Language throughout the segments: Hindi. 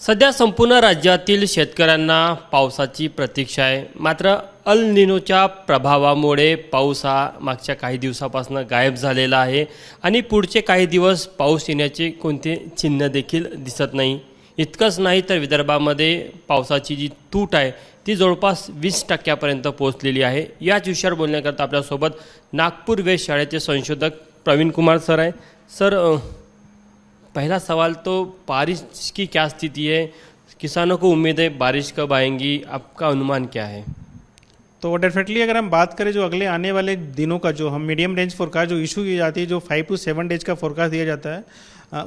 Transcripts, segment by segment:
सध्या संपूर्ण राज्यातील शेतकऱ्यांना पावसाची प्रतीक्षा आहे. मात्र अल निनोच्या प्रभावामुळे पाऊस हा मागच्या काही दिवसापासून गायब झालेला आहे आणि पुढचे काही दिवस पाऊस येण्याचे कोणते चिन्ह देखील दिसत नाही. इतकंच नाही तर विदर्भामध्ये पावसाची जी तूट आहे ती जवळपास 20% पोहोचलेली आहे. याच विषयावर बोलण्याकरता आपल्यासोबत नागपूर वेस्ट शाळेचे संशोधक प्रवीण कुमार सर आहे. सर, पहला सवाल तो बारिश की क्या स्थिति है, किसानों को उम्मीद है बारिश कब आएंगी, आपका अनुमान क्या है? तो डेफिनेटली अगर हम बात करें जो अगले आने वाले दिनों का जो हम मीडियम रेंज फोरकास्ट जो इशू की जाती है, जो 5 to 7 डेज का फोरकास्ट दिया जाता है,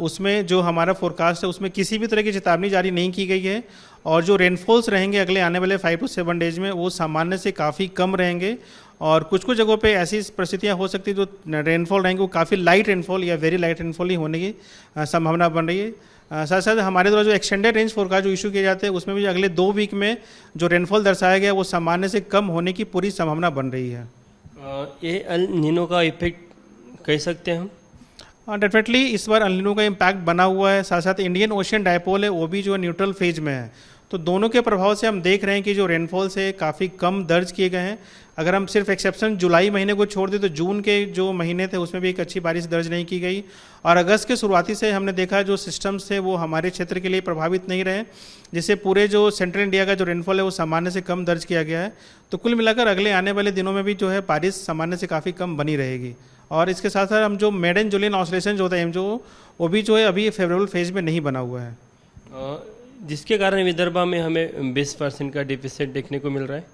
उसमें जो हमारा फोरकास्ट है उसमें किसी भी तरह की चेतावनी जारी नहीं की गई है. और जो रेनफॉल्स रहेंगे अगले आने वाले 5 to 7 डेज में वो सामान्य से काफ़ी कम रहेंगे. और कुछ कुछ जगहों पे ऐसी परिस्थितियाँ हो सकती है जो रेनफॉल रहेंगे वो काफ़ी लाइट रेनफॉल या वेरी लाइट रेनफॉल ही होने की संभावना बन रही है. साथ साथ हमारे द्वारा जो एक्सटेंडेड रेंज फोरकास्ट जो इशू किए जाते हैं उसमें भी अगले 2 वीक में जो रेनफॉल दर्शाया गया वो सामान्य से कम होने की पूरी संभावना बन रही है. ये अल निनो का इफेक्ट कह सकते हैं हम? डेफिनेटली इस बार अल निनो का इम्पैक्ट बना हुआ है. साथ साथ इंडियन ओशियन डायपोल है वो भी जो है न्यूट्रल फेज में है. तो दोनों के प्रभाव से हम देख रहे हैं कि जो रेनफॉल्स है काफ़ी कम दर्ज किए गए हैं. अगर हम सिर्फ एक्सेप्शन जुलाई महीने को छोड़ दें तो जून के जो महीने थे उसमें भी एक अच्छी बारिश दर्ज नहीं की गई. और अगस्त के शुरुआती से हमने देखा जो सिस्टम्स थे वो हमारे क्षेत्र के लिए प्रभावित नहीं रहे, जिससे पूरे जो सेंट्रल इंडिया का जो रेनफॉल है वो सामान्य से कम दर्ज किया गया है. तो कुल मिलाकर अगले आने वाले दिनों में भी जो है बारिश सामान्य से काफ़ी कम बनी रहेगी. और इसके साथ साथ हम जो मेडन जुलियन ऑसिलेशन जो होता है जो वो भी जो है अभी फेवरेबल फेज में नहीं बना हुआ है, जिसके कारण विदर्भ में हमें 20% का डिफिसिट देखने को मिल रहा है.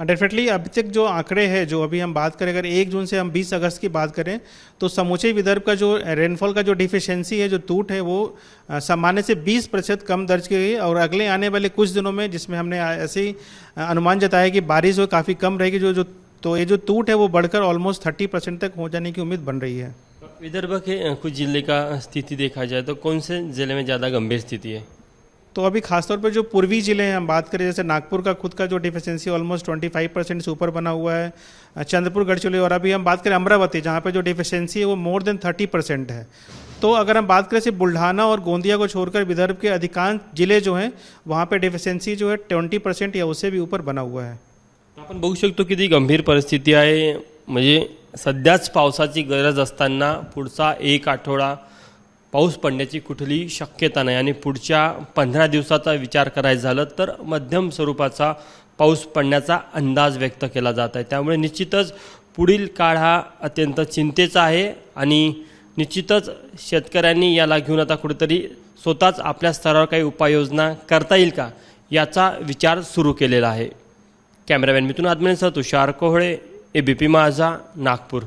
डेफिनेटली अभी तक जो आंकड़े हैं जो अभी हम बात करें, अगर 1 जून से हम 20 अगस्त की बात करें तो समूचे विदर्भ का जो रेनफॉल का जो डिफिशियंसी है, जो टूट है, वो सामान्य से 20% कम दर्ज की गई. और अगले आने वाले कुछ दिनों में जिसमें हमने ऐसे ही अनुमान जताया कि बारिश जो काफ़ी कम रहेगी, जो तो ये जो टूट है वो बढ़कर ऑलमोस्ट 30% तक हो जाने की उम्मीद बन रही है. विदर्भ के कुछ जिले का स्थिति देखा जाए तो कौन से ज़िले में ज़्यादा गंभीर स्थिति है? तो अभी खासतौर पर जो पूर्वी ज़िले हैं हम बात करें, जैसे नागपुर का खुद का जो डिफिशियंसी ऑलमोस्ट 25% से ऊपर बना हुआ है, चंद्रपुर, गढ़चिरौली. और अभी हम बात करें अमरावती, जहाँ पे जो डिफिशियंसी है वो मोर देन 30% है. तो अगर हम बात करें सिर्फ बुल्ढाना और गोंदिया को छोड़कर विदर्भ के अधिकांश जिले जो हैं वहाँ पे डिफिशियंसी जो है 20% या उससे भी ऊपर बना हुआ है. आपण बघू शकतो किती गंभीर परिस्थिती आहे. म्हणजे सध्याच पावसाची गरज असताना पुढचा 1 आठवडा पाऊस पडण्याची कुठलीही शक्यता नाही आणि पुढच्या 15 दिवसाचा विचार करायचा झालं तर मध्यम स्वरूपाचा पाऊस पडण्याचा अंदाज व्यक्त केला जात आहे. त्यामुळे निश्चितच पुढील काळ हा अत्यंत चिंतेचा आहे आणि निश्चितच शेतकऱ्यांनी याला घेऊन आता कुठेतरी स्वतःच आपल्या स्तरावर काही उपाययोजना करता येईल का याचा विचार सुरू केलेला आहे. कॅमेरामॅन मिथुन आदमेसह तुषार कोहळे, ABP माझा, नागपूर.